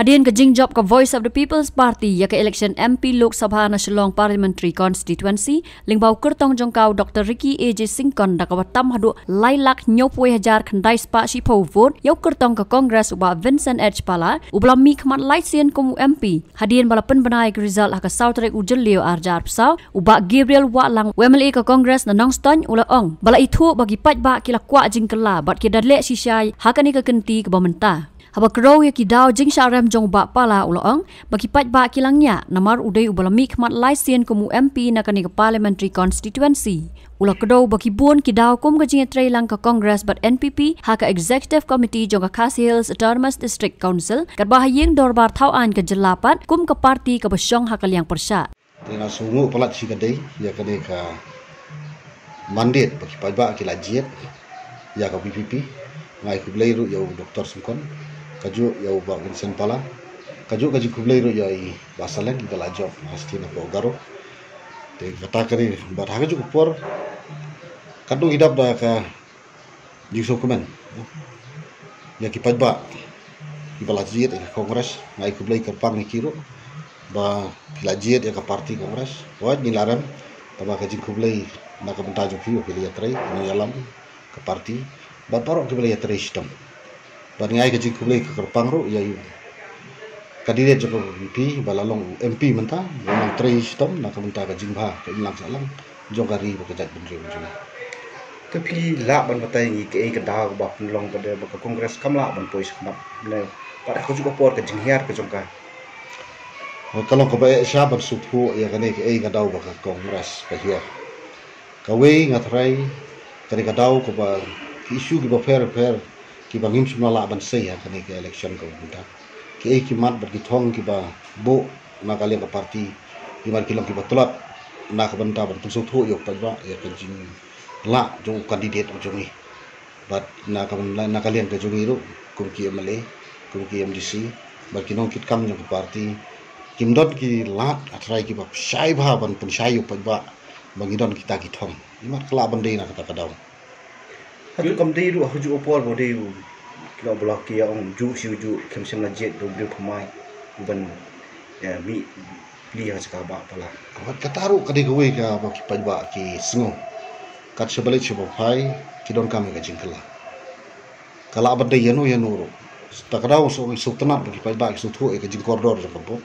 Hadirin ke Jingjop ke Voice of the People's Party ya ke election MP Lok Sabha na Shillong Parliamentary Constituency lingbau kertong jongkau Dr. Ricky AJ Singkon da kawatam hadu lailak 90,000 khandai spa sipo vote yau kertong ke Congress uba Vincent H. Pala ubla mi khmat laisien kumu MP. Hadirin bala penbenai ke result ha ke Sautrek ujelio arjar psau uba Gabriel Walang WMLA ke Congress na nongston ula ong. Bala itu bagi pajba kila kwa jingkela bat ke dadle sisai hakani ke kenti ke bamenta. Haba kerau ya kidau jing syarem jong ba pala uloong bagi pat ba kilangnya namar udai ubalami khmat laisien kumu MP na kani ke Parliamentary Constituency. Ula kedau bagi buon kidau kum ke jing trailang ke Congress bat NPP ha ke Executive Committee jong ke Khasi Hills Autonomous District Council kat bahayeng dorbar tauan ke jelapat kum ke parti ke besyong ha ke liang persya. Tengah sungu pelat si kadai ya kani ke mandat bagi pat ba kilajiet ya ke PPP ngai kublai ru ya Dr. Singkon kaju ya ubah Vincent Pala kaju kublai ro ya i basalan kita lajok pasti na garo te kata kari bar haju kupor kadu hidap da ka jiso komen ya ki pajba ki balajiet ke kongres ngai kublai kerpang ni kiro ba kilajiet ya ka parti kongres wa ni laram taba ka jing kublai na ka bentaju fiu ke liya trai ni alam ke parti ba parok ke liya trai sistem Bangai ke jikublai ke kerpang ro ya kandidat joko MP balalong MP menta orang trai sistem nak menta ke jingba ke ilang salang jongari bekerja bendri macam tapi la ban batai ngi ke dah ba penlong pada ke kongres kamla ban pois kamap ne pada ko juga por ke jinghiar ke jongka kalau ko ba syaban supu ya kane ke dau ba ke kongres ke hiar kawe ngatrai kane ka dau ko ba isu ki ba fair ki bangim semua la ban sei kani ke election ko bunda ki mat bagi thong ki ba bo na kali ka parti ki mar kilong ki batulat na ka banta ban tu thu yok pa ba ya kan jing la jo kandidat jo ni bat na kali ka jo ni ro kum ki MLA kum ki MDC ba ki nong kit kam jo parti kim dot ki lat atrai ki ba sai ba ban pun sai yok pa ba bangi don kita ki thong imat kala ban dei na kata kadau Hatu kamdei ru haju opor bodei u kilo blok ya ong ju siu kem sem la jet do brio pemai uban ya mi pli ha ska ba pala awat kataru kadi gowe ka ba ki pajba ki sngo kat sebalik sibo phai ki don kam ka jingkala kala abade yanu ro takrau so tenat ki pajba ki suthu e ka jing koridor jo ko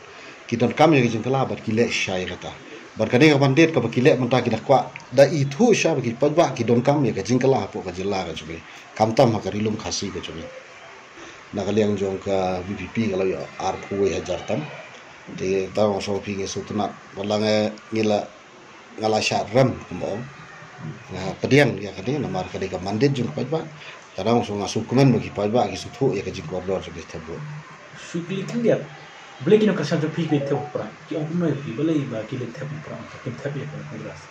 ki don kam ka jingkala ba ki le shai kata bar kani ka bandet ka bakile menta ki dakwa da itu sha ki pajba ki don kam ya ka jingkala po ka jilla ka chubi kamtam ha ka rilum khasi ka chubi na kaliang jong ka BPP kalau ya arpuwe hajar tam de taw so pi nge sutna walang ngala sha ram mo na pediang ya kani na mar kani ka mandet jong pajba tarang so ngasu kumen bagi pajba ki suthu ya ka jing koridor chubi tabo sukli tindia boleh kena kasih satu pihak itu perang. Kita orang punya pihak boleh bagi letak perang. Kita pihak Kongres.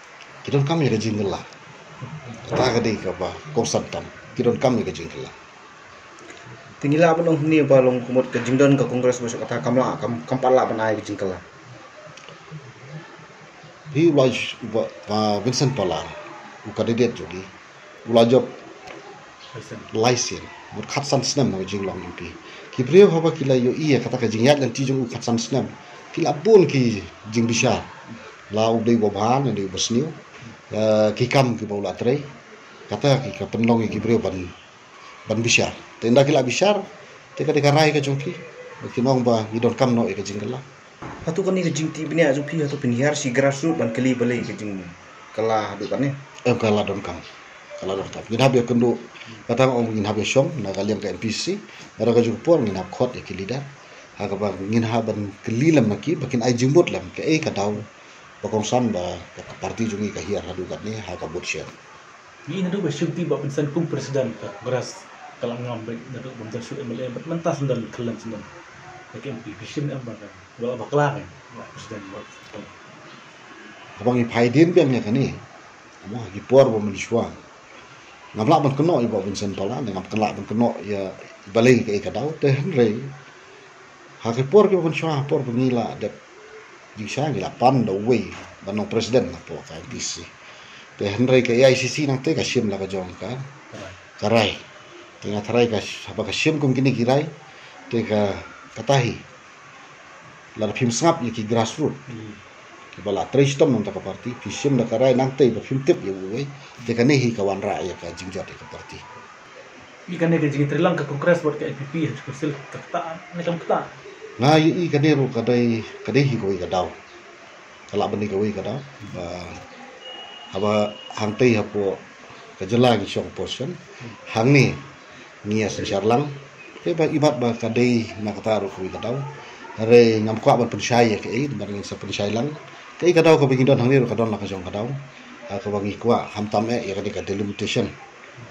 Kita kami ke jingla. Kita kadi kapa kosan tam. Kita kami ke jingla. Tinggilah apa nong ni balong kumut ke jingdon ke Kongres besok kata kamla kampala banai ke jingkala. Hi ulaj Vincent Pala. Kandidat jadi ulajop laisen. Mur khatsan snem ke jinglong MP. Kibriyo haba kila yo iya kata ka jingyat lan ti jong khatsan snem kila pun ki jing bisa la ubdei boban ndi bosniu ki kam ki baula trei kata ki ka penlong ki kibriyo ban bisa tenda kila bisa te ka rai ka jongki ki nong ba idon kam no e ka jingla Hatu kan ni ke jing ti bini azu pi hatu penihar si grassroots ban keli balai ke jing kala du kan ne kala don kam kala don kam ngin habya kendo kata ngin habya shom na kalian ke NPC ada kaju por ngin hab khot ke leader ha ka ba ngin haban kelilam maki bakin ai jimbot lam ke ka daw bakong san ba ka parti jungi ka hiar hadu kat ni ha ka bot share Ini nado bersyukur ba pensan kum presiden ka beras kalau ngambil nado bentar su MLA mentas dan kelam sendan ke MP vision am ba ba bakla kan presiden buat abang i phaidin biang nya kani mo gi por bo menishwa ngapla ban keno ibo Vincent Pala ngap kala ban keno ya balai ke ka daw te henry ha ke por ke ban shwa por ngila de di sha ngila pan do we ban no presiden na po ka BC te henry ke ICC nang te ka sim la ka jong ka karai te nga tharai ka haba ka sim kum kini kirai te ka katahi lar phim sngap ye ki grassroots ki bala tristom nong ta ka parti fisim na karai nang tei ba phim tip ye wei te ka ne hi ka wan ra ye ka jingjot ka parti Ikan ni kerja terlang ke kongres buat ke IPP harus kursil ketaan, ni kam ketaan. nga i ka ne ro ka dai hi ko ka daw kala bani ka wei ka daw ba haba hang tei ha po ka jela gi shong portion hang ni ngia sejar lang te ba ibat ba ka dai na ka taru ko ka daw re ngam kwa ban pensyai ke ai ban ngin sa pensyai lang te ka daw ka bingin don hang ni ro ka don la ka jong ka daw ka bangi kwa ham tam e ya ka delimitation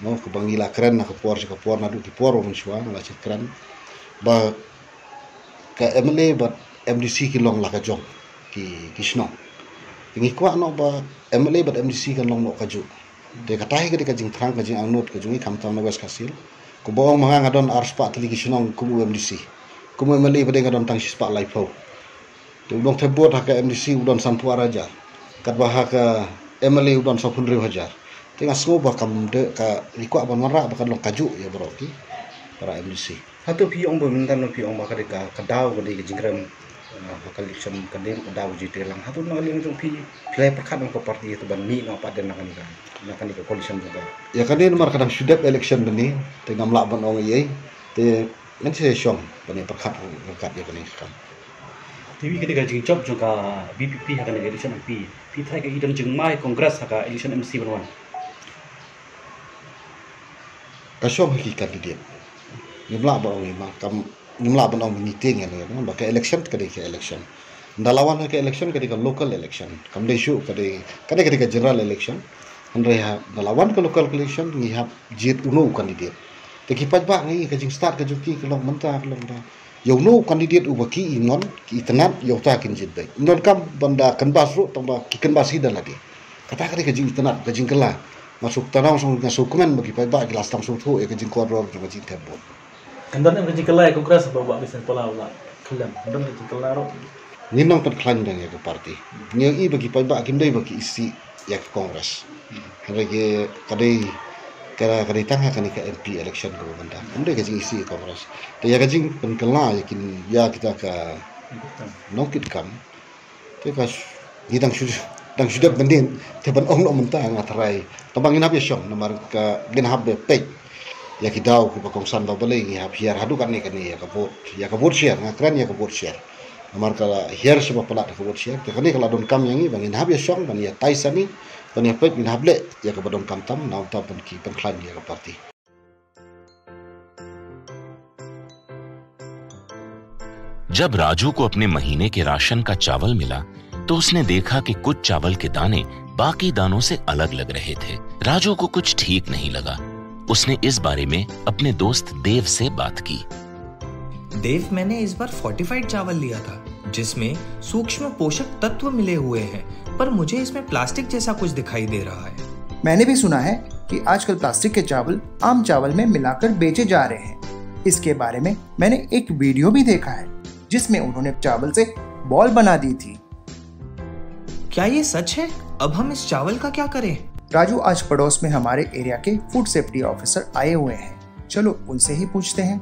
no ka bangi la kren na ka por na du ki por ron shwa la chi kren ba ka MLA ba MDC ki long la ka jong ki sno ngi kwa no ba MLA ba MDC kan long no ka ju de ka tai ka jing thrang ka jing ang not ka jungi kam tam na west kasil ko bawang mga ngadon arspa tali ki sno ku MDC ku MLA ba de ngadon tang spa lai pho tu long thebot ha ka MDC udon santua raja kat ba ha ka MLA udon 10,000 tengah semua bakam de ka rikwa ban mara bakan long kaju ya bro ki para MDC Hatu pi ong berminta no pi ong bakar ka kadau ko di jinggram bakal election kadem kadau ji telang hatu no ling pi play perkat ko parti itu ban mi no paden nak ni ka coalition juga ya kan ini mar kadang sudap election bani tengah melak ban ong ye te nanti saya syong bani perkat ya kan kan TV ketika jing job juga BPP akan election MP P3 ke idam jeng mai kongres akan election MC berwan kasyong ki kandidat nimla ba ong ma kam nimla ban ong meeting ya ne ba ka election ka election ndalawan ka election ka local election kam de shu ka general election andre ha ndalawan ka local election ni ha jit uno kandidat te ki paj ba ngi ka jing start ka juki ka long manta ka long da yo no kandidat u ba ki ingon ki tanat yo ta kin jit dai non kam banda kan basru tamba ki kan basi dan lagi kata ka jing tanat ka jing kala masuk tanang song masuk komen bagi paj ba kelas tang sung thu e ka jing koror ka jing tebot Kandan yang kerja kelai kongres bawa bisa pola ulah kelam. Kandan kerja kelai ro. Ni nang kat klan dang ya ke parti. Ni i bagi pajak kim dai bagi isi ya ke kongres. Hari ke kadai tang kan ke MP election ko banda. Amde ke isi kongres. Te ya ke jing pen kala yakin ya kita ka nokit kam. Te ka ni dang sudah bendin te ban ong no mentang ngatrai. Tabang inap ya syong namar ka genhab be pek. Ya kidau ku bakong san ba balai ya biar hadu kan ni ya ka vote share ngakran ya ka vote share amar kala hier sebab pala ka vote share te kani kala don kam yangi bangin hab ya syong ban ya taisani ban ya pek bin hable ya ka badon kam tam naw ta ban ki ban klan ya ka parti जब राजू को अपने महीने के राशन का चावल मिला तो उसने देखा कि कुछ चावल के दाने बाकी दानों से अलग लग रहे थे। राजू को कुछ ठीक नहीं लगा। उसने इस बारे में अपने दोस्त देव से बात की। देव, मैंने इस बार फोर्टिफाइड चावल लिया था जिसमें सूक्ष्म पोषक तत्व मिले हुए हैं, पर मुझे इसमें प्लास्टिक जैसा कुछ दिखाई दे रहा है। मैंने भी सुना है कि आजकल प्लास्टिक के चावल आम चावल में मिलाकर बेचे जा रहे हैं। इसके बारे में मैंने एक वीडियो भी देखा है जिसमें उन्होंने चावल से बॉल बना दी थी। क्या ये सच है? अब हम इस चावल का क्या करें? राजू, आज पड़ोस में हमारे एरिया के फूड सेफ्टी ऑफिसर आए हुए हैं, चलो उनसे ही पूछते हैं।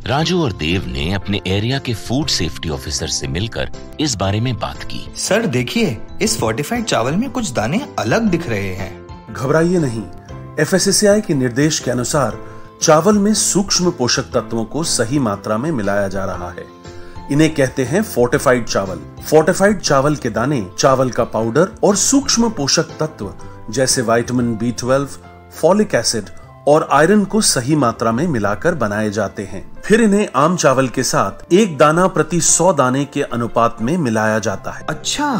राजू और देव ने अपने एरिया के फूड सेफ्टी ऑफिसर से मिलकर इस बारे में बात की। सर देखिए, इस फोर्टिफाइड चावल में कुछ दाने अलग दिख रहे हैं। घबराइए नहीं, FSSAI के निर्देश के अनुसार चावल में सूक्ष्म पोषक तत्वों को सही मात्रा में मिलाया जा रहा है। इन्हें कहते हैं फोर्टिफाइड चावल। फोर्टिफाइड चावल के दाने चावल का पाउडर और सूक्ष्म पोषक तत्व जैसे विटामिन B12, फॉलिक एसिड और आयरन को सही मात्रा में मिलाकर बनाए जाते हैं। फिर इन्हें आम चावल के साथ 1 दाना प्रति 100 दाने के अनुपात में मिलाया जाता है। अच्छा,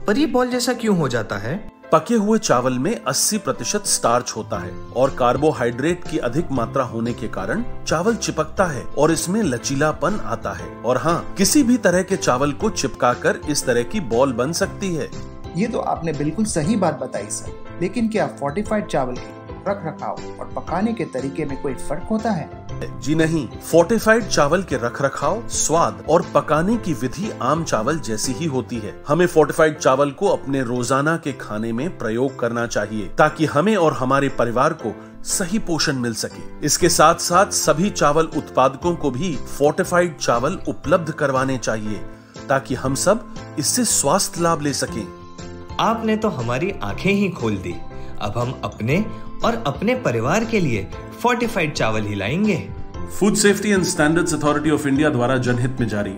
पर ये बॉल जैसा क्यों हो जाता है? पके हुए चावल में 80% स्टार्च होता है और कार्बोहाइड्रेट की अधिक मात्रा होने के कारण चावल चिपकता है और इसमें लचीलापन आता है। और हाँ, किसी भी तरह के चावल को चिपकाकर इस तरह की बॉल बन सकती है। ये तो आपने बिल्कुल सही बात बताई सर, लेकिन क्या फोर्टिफाइड चावल के रख रखाव और पकाने के तरीके में कोई फर्क होता है? जी नहीं, फोर्टिफाइड चावल के रख रखाव, स्वाद और पकाने की विधि आम चावल जैसी ही होती है। हमें फोर्टिफाइड चावल को अपने रोजाना के खाने में प्रयोग करना चाहिए ताकि हमें और हमारे परिवार को सही पोषण मिल सके। इसके साथ साथ सभी चावल उत्पादकों को भी फोर्टिफाइड चावल उपलब्ध करवाने चाहिए ताकि हम सब इससे स्वास्थ्य लाभ ले सकें। आपने तो हमारी आंखें ही खोल दी। अब हम अपने और अपने परिवार के लिए फोर्टिफाइड चावल ही लाएंगे। Food safety and standards authority of India द्वारा जनहित में जारी।